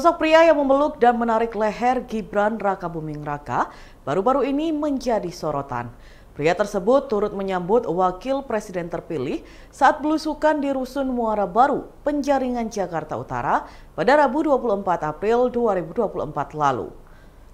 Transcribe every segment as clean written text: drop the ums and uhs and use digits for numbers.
Sosok pria yang memeluk dan menarik leher Gibran Rakabuming Raka baru-baru ini menjadi sorotan. Pria tersebut turut menyambut wakil presiden terpilih saat belusukan di Rusun Muara Baru, Penjaringan, Jakarta Utara pada Rabu 24 April 2024 lalu.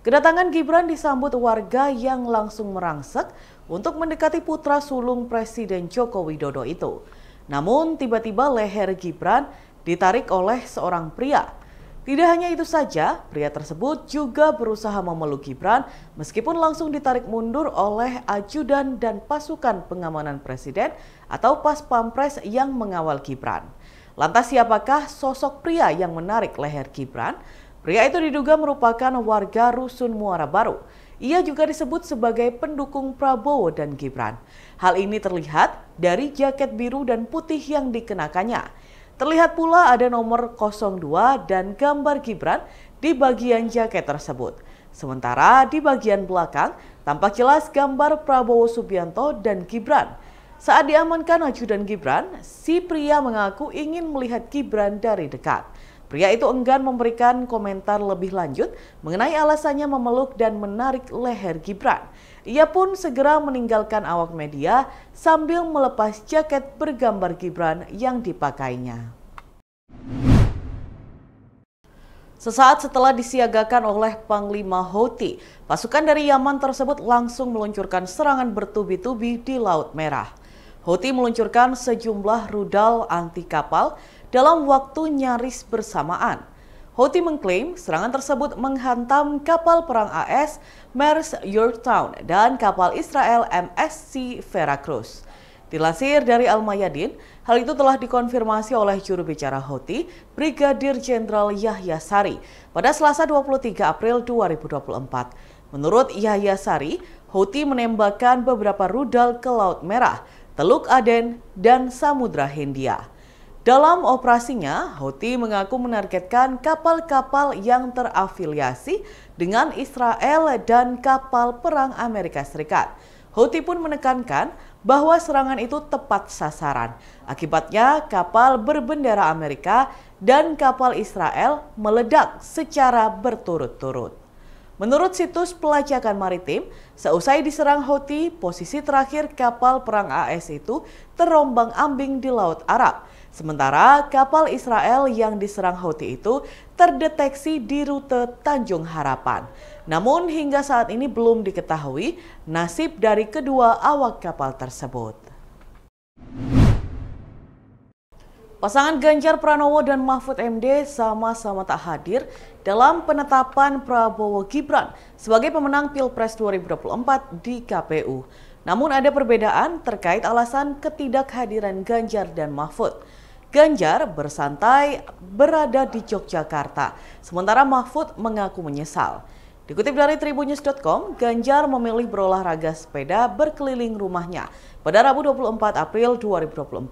Kedatangan Gibran disambut warga yang langsung merangsek untuk mendekati putra sulung Presiden Joko Widodo itu. Namun tiba-tiba leher Gibran ditarik oleh seorang pria. Tidak hanya itu saja, pria tersebut juga berusaha memeluk Gibran meskipun langsung ditarik mundur oleh ajudan dan pasukan pengamanan presiden atau Pas Pampres yang mengawal Gibran. Lantas siapakah sosok pria yang menarik leher Gibran? Pria itu diduga merupakan warga Rusun Muara Baru. Ia juga disebut sebagai pendukung Prabowo dan Gibran. Hal ini terlihat dari jaket biru dan putih yang dikenakannya. Terlihat pula ada nomor 02 dan gambar Gibran di bagian jaket tersebut. Sementara di bagian belakang tampak jelas gambar Prabowo Subianto dan Gibran. Saat diamankan ajudan Gibran, si pria mengaku ingin melihat Gibran dari dekat. Pria itu enggan memberikan komentar lebih lanjut mengenai alasannya memeluk dan menarik leher Gibran. Ia pun segera meninggalkan awak media sambil melepas jaket bergambar Gibran yang dipakainya. Sesaat setelah disiagakan oleh Panglima Houthi, pasukan dari Yaman tersebut langsung meluncurkan serangan bertubi-tubi di Laut Merah. Houthi meluncurkan sejumlah rudal anti kapal dalam waktu nyaris bersamaan. Houthi mengklaim serangan tersebut menghantam kapal perang AS Maersk Yorktown dan kapal Israel MSC Veracruz. Dilansir dari Al-Mayadin, hal itu telah dikonfirmasi oleh juru bicara Houthi, Brigadir Jenderal Yahya Sari, pada Selasa 23 April 2024. Menurut Yahya Sari, Houthi menembakkan beberapa rudal ke Laut Merah, Teluk Aden, dan Samudra Hindia. Dalam operasinya, Houthi mengaku menargetkan kapal-kapal yang terafiliasi dengan Israel dan kapal perang Amerika Serikat. Houthi pun menekankan bahwa serangan itu tepat sasaran. Akibatnya, kapal berbendera Amerika dan kapal Israel meledak secara berturut-turut. Menurut situs pelacakan maritim, seusai diserang Houthi, posisi terakhir kapal perang AS itu terombang-ambing di Laut Arab. Sementara kapal Israel yang diserang Houthi itu terdeteksi di rute Tanjung Harapan. Namun hingga saat ini belum diketahui nasib dari kedua awak kapal tersebut. Pasangan Ganjar Pranowo dan Mahfud MD sama-sama tak hadir dalam penetapan Prabowo Gibran sebagai pemenang Pilpres 2024 di KPU. Namun ada perbedaan terkait alasan ketidakhadiran Ganjar dan Mahfud. Ganjar bersantai berada di Yogyakarta, sementara Mahfud mengaku menyesal. Dikutip dari tribunnews.com, Ganjar memilih berolahraga sepeda berkeliling rumahnya pada Rabu 24 April 2024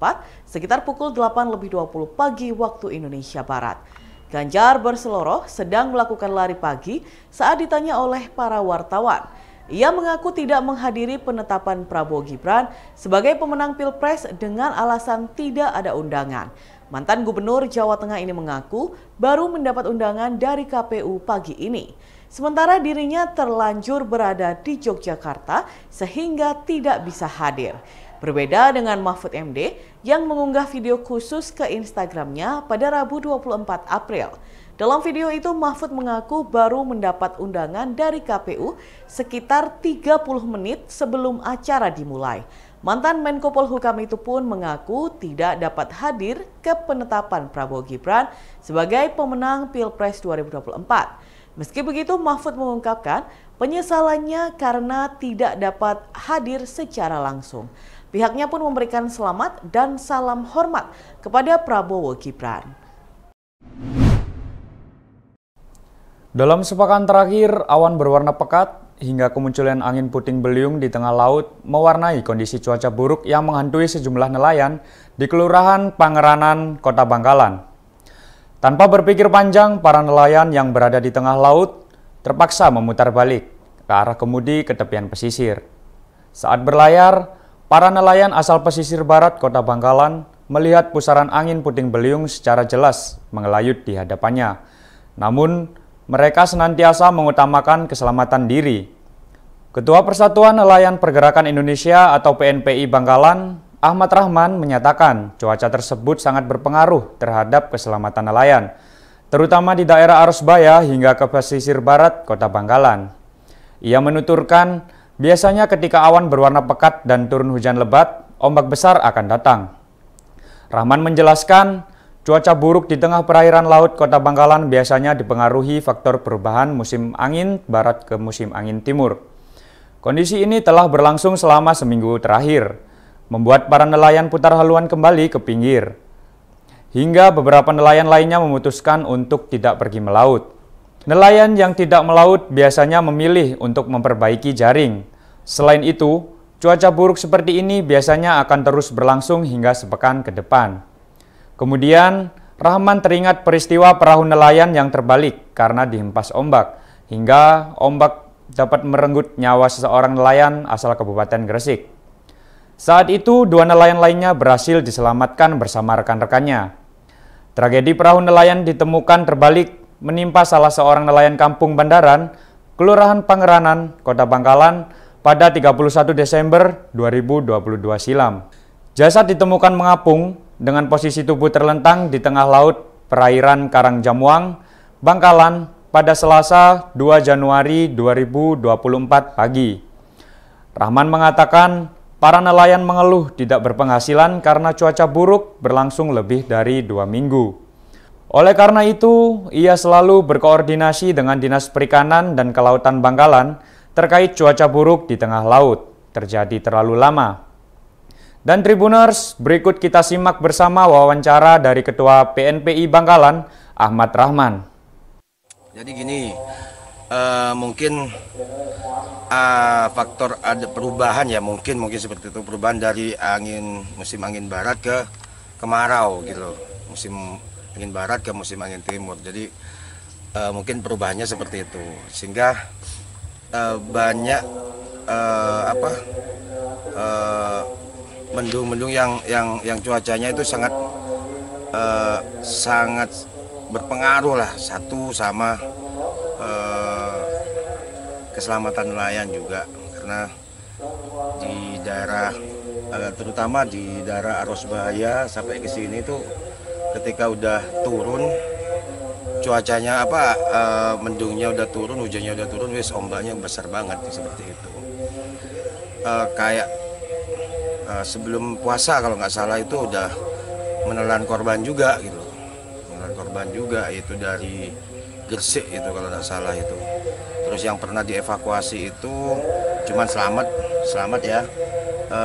sekitar pukul 8.20 pagi waktu Indonesia Barat. Ganjar berseloroh sedang melakukan lari pagi saat ditanya oleh para wartawan. Ia mengaku tidak menghadiri penetapan Prabowo Gibran sebagai pemenang Pilpres dengan alasan tidak ada undangan. Mantan Gubernur Jawa Tengah ini mengaku baru mendapat undangan dari KPU pagi ini. Sementara dirinya terlanjur berada di Yogyakarta sehingga tidak bisa hadir. Berbeda dengan Mahfud MD yang mengunggah video khusus ke Instagramnya pada Rabu 24 April. Dalam video itu Mahfud mengaku baru mendapat undangan dari KPU sekitar 30 menit sebelum acara dimulai. Mantan Menko Polhukam itu pun mengaku tidak dapat hadir ke penetapan Prabowo Gibran sebagai pemenang Pilpres 2024. Meski begitu, Mahfud mengungkapkan penyesalannya karena tidak dapat hadir secara langsung. Pihaknya pun memberikan selamat dan salam hormat kepada Prabowo Gibran. Dalam sepekan terakhir, awan berwarna pekat hingga kemunculan angin puting beliung di tengah laut mewarnai kondisi cuaca buruk yang menghantui sejumlah nelayan di Kelurahan Pangeranan, Kota Bangkalan. Tanpa berpikir panjang, para nelayan yang berada di tengah laut terpaksa memutar balik ke arah kemudi ke tepian pesisir. Saat berlayar, para nelayan asal pesisir barat Kota Bangkalan melihat pusaran angin puting beliung secara jelas mengelayut di hadapannya. Namun, mereka senantiasa mengutamakan keselamatan diri. Ketua Persatuan Nelayan Pergerakan Indonesia atau PNPI Bangkalan, Ahmad Rahman menyatakan cuaca tersebut sangat berpengaruh terhadap keselamatan nelayan, terutama di daerah Arosbaya hingga ke pesisir barat Kota Bangkalan. Ia menuturkan, biasanya ketika awan berwarna pekat dan turun hujan lebat, ombak besar akan datang. Rahman menjelaskan, cuaca buruk di tengah perairan laut Kota Bangkalan biasanya dipengaruhi faktor perubahan musim angin barat ke musim angin timur. Kondisi ini telah berlangsung selama seminggu terakhir, membuat para nelayan putar haluan kembali ke pinggir. Hingga beberapa nelayan lainnya memutuskan untuk tidak pergi melaut. Nelayan yang tidak melaut biasanya memilih untuk memperbaiki jaring. Selain itu, cuaca buruk seperti ini biasanya akan terus berlangsung hingga sepekan ke depan. Kemudian, Rahman teringat peristiwa perahu nelayan yang terbalik karena dihempas ombak, hingga ombak dapat merenggut nyawa seseorang nelayan asal Kabupaten Gresik. Saat itu, dua nelayan lainnya berhasil diselamatkan bersama rekan-rekannya. Tragedi perahu nelayan ditemukan terbalik menimpa salah seorang nelayan Kampung Bandaran, Kelurahan Pangeranan, Kota Bangkalan pada 31 Desember 2022 silam. Jasad ditemukan mengapung dengan posisi tubuh terlentang di tengah laut perairan Karangjamuang, Bangkalan pada Selasa 2 Januari 2024 pagi. Rahman mengatakan para nelayan mengeluh tidak berpenghasilan karena cuaca buruk berlangsung lebih dari 2 minggu. Oleh karena itu, ia selalu berkoordinasi dengan Dinas Perikanan dan Kelautan Bangkalan terkait cuaca buruk di tengah laut terjadi terlalu lama. Dan Tribuners, berikut kita simak bersama wawancara dari Ketua PNPI Bangkalan, Ahmad Rahman. Jadi gini, mungkin faktor ada perubahan ya, mungkin seperti itu, perubahan dari musim angin barat ke kemarau gitu, musim angin barat ke musim angin timur. Jadi mungkin perubahannya seperti itu, sehingga banyak mendung-mendung yang cuacanya itu sangat berpengaruh lah, satu sama keselamatan nelayan juga, karena di daerah terutama di daerah Arosbaya sampai ke sini tuh ketika udah turun cuacanya mendungnya udah turun, hujannya udah turun, wis ombaknya besar banget seperti itu. Kayak sebelum puasa kalau nggak salah itu udah menelan korban juga gitu. Korban juga itu dari Gresik itu kalau tidak salah itu. Terus yang pernah dievakuasi itu cuman selamat ya.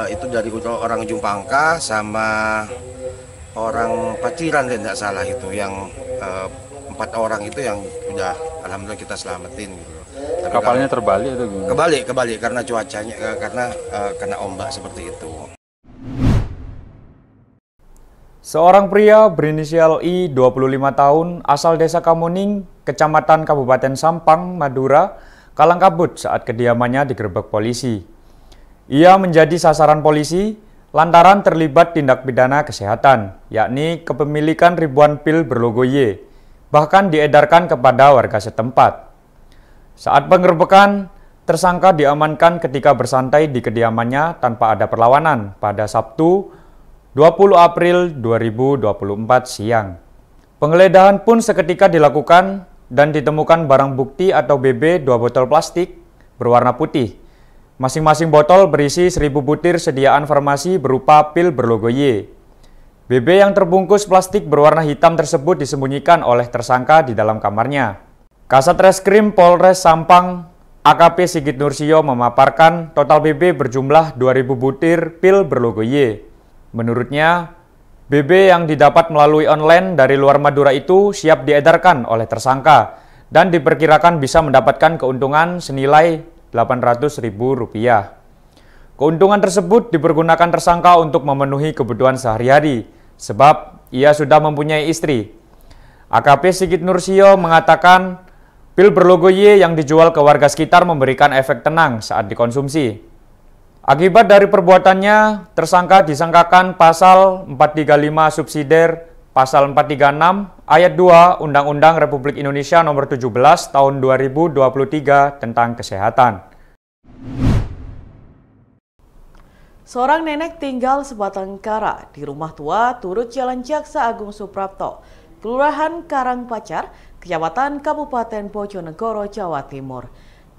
Itu dari orang Ujung Pangka sama orang Paciran tidak salah itu, yang 4 orang itu yang udah alhamdulillah kita selamatin gitu. Tapi kapalnya terbalik atau gimana? Kebalik karena cuacanya karena ombak seperti itu. Seorang pria berinisial I, 25 tahun, asal desa Kamuning, Kecamatan Kabupaten Sampang, Madura, kalang kabut saat kediamannya digerebek polisi. Ia menjadi sasaran polisi lantaran terlibat tindak pidana kesehatan, yakni kepemilikan ribuan pil berlogo Y, bahkan diedarkan kepada warga setempat. Saat penggerbekan, tersangka diamankan ketika bersantai di kediamannya tanpa ada perlawanan pada Sabtu 20 April 2024 siang. Penggeledahan pun seketika dilakukan dan ditemukan barang bukti atau BB 2 botol plastik berwarna putih. Masing-masing botol berisi 1000 butir sediaan farmasi berupa pil berlogo Y. BB yang terbungkus plastik berwarna hitam tersebut disembunyikan oleh tersangka di dalam kamarnya. Kasat Reskrim Polres Sampang AKP Sigit Nursio memaparkan total BB berjumlah 2000 butir pil berlogo Y. Menurutnya, BB yang didapat melalui online dari luar Madura itu siap diedarkan oleh tersangka dan diperkirakan bisa mendapatkan keuntungan senilai Rp800.000. Keuntungan tersebut dipergunakan tersangka untuk memenuhi kebutuhan sehari-hari, sebab ia sudah mempunyai istri. AKP Sigit Nursio mengatakan, pil berlogo Y yang dijual ke warga sekitar memberikan efek tenang saat dikonsumsi. Akibat dari perbuatannya, tersangka disangkakan pasal 435 subsidiar, pasal 436 ayat 2 Undang-Undang Republik Indonesia Nomor 17 Tahun 2023 tentang kesehatan. Seorang nenek tinggal sebatang kara di rumah tua turut Jalan Jaksa Agung Suprapto, Kelurahan Karangpacar, Kecamatan Kabupaten Bojonegoro, Jawa Timur.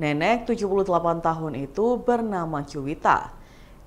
Nenek 78 tahun itu bernama Juwita.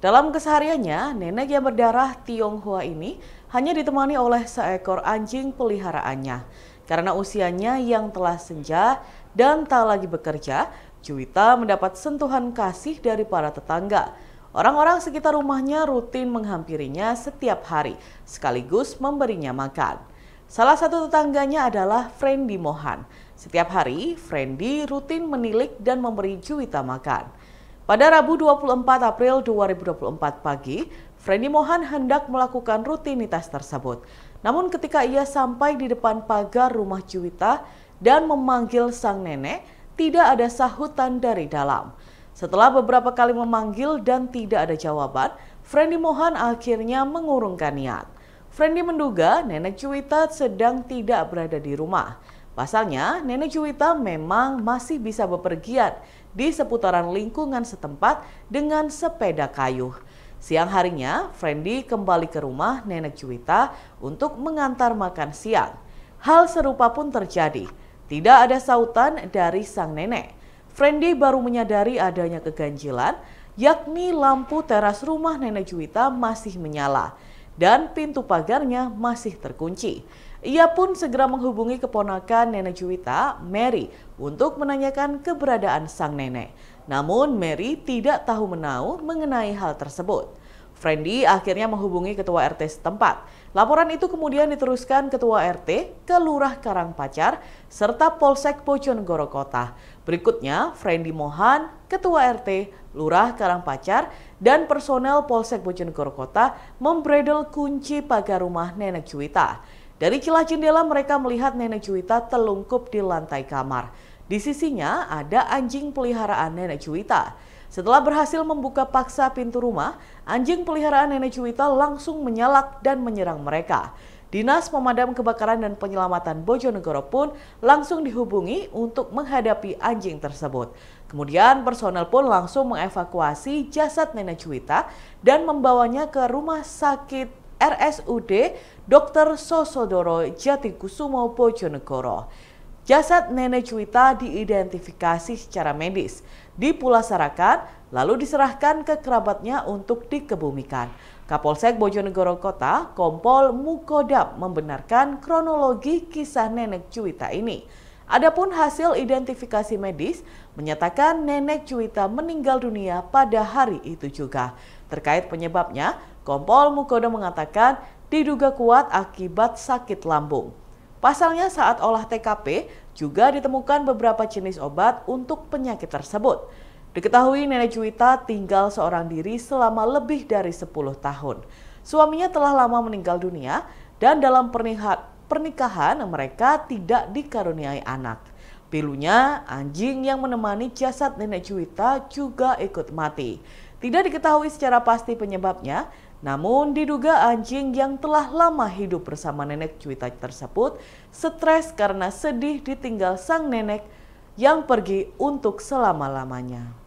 Dalam kesehariannya, nenek yang berdarah Tionghoa ini hanya ditemani oleh seekor anjing peliharaannya. Karena usianya yang telah senja dan tak lagi bekerja, Juwita mendapat sentuhan kasih dari para tetangga. Orang-orang sekitar rumahnya rutin menghampirinya setiap hari, sekaligus memberinya makan. Salah satu tetangganya adalah Friendy Mohan. Setiap hari, Friendy rutin menilik dan memberi Juwita makan. Pada Rabu 24 April 2024 pagi, Friendy Mohan hendak melakukan rutinitas tersebut. Namun ketika ia sampai di depan pagar rumah Juwita dan memanggil sang nenek, tidak ada sahutan dari dalam. Setelah beberapa kali memanggil dan tidak ada jawaban, Friendy Mohan akhirnya mengurungkan niat. Friendy menduga nenek Juwita sedang tidak berada di rumah. Pasalnya, nenek Juwita memang masih bisa bepergian di seputaran lingkungan setempat dengan sepeda kayu. Siang harinya, Friendy kembali ke rumah nenek Juwita untuk mengantar makan siang. Hal serupa pun terjadi. Tidak ada sautan dari sang nenek. Friendy baru menyadari adanya keganjilan, yakni lampu teras rumah nenek Juwita masih menyala dan pintu pagarnya masih terkunci. Ia pun segera menghubungi keponakan nenek Juwita, Mary, untuk menanyakan keberadaan sang nenek. Namun Mary tidak tahu menahu mengenai hal tersebut. Friendy akhirnya menghubungi ketua RT setempat. Laporan itu kemudian diteruskan ketua RT ke Lurah Karangpacar serta Polsek Bojonegoro Kota. Berikutnya, Friendy Mohan, ketua RT, Lurah Karangpacar, dan personel Polsek Bojonegoro Kota membredel kunci pagar rumah nenek Juwita. Dari celah jendela mereka melihat nenek Juwita telungkup di lantai kamar. Di sisinya ada anjing peliharaan nenek Juwita. Setelah berhasil membuka paksa pintu rumah, anjing peliharaan nenek Juwita langsung menyalak dan menyerang mereka. Dinas Pemadam Kebakaran dan Penyelamatan Bojonegoro pun langsung dihubungi untuk menghadapi anjing tersebut. Kemudian personel pun langsung mengevakuasi jasad nenek Juwita dan membawanya ke rumah sakit RSUD Dr. Sosodoro Jatikusumo Bojonegoro. Jasad nenek Juwita diidentifikasi secara medis, dipulasarakan, lalu diserahkan ke kerabatnya untuk dikebumikan. Kapolsek Bojonegoro Kota, Kompol Mukodam, membenarkan kronologi kisah nenek Juwita ini. Adapun hasil identifikasi medis menyatakan nenek Juwita meninggal dunia pada hari itu juga. Terkait penyebabnya, Kompol Mukodam mengatakan diduga kuat akibat sakit lambung. Pasalnya saat olah TKP juga ditemukan beberapa jenis obat untuk penyakit tersebut. Diketahui nenek Juwita tinggal seorang diri selama lebih dari 10 tahun. Suaminya telah lama meninggal dunia dan dalam pernikahan mereka tidak dikaruniai anak. Pilunya, anjing yang menemani jasad nenek Juwita juga ikut mati. Tidak diketahui secara pasti penyebabnya, namun diduga anjing yang telah lama hidup bersama nenek Juwita tersebut stres karena sedih ditinggal sang nenek yang pergi untuk selama-lamanya.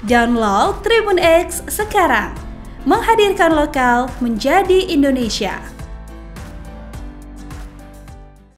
Download Tribun X sekarang, menghadirkan lokal menjadi Indonesia.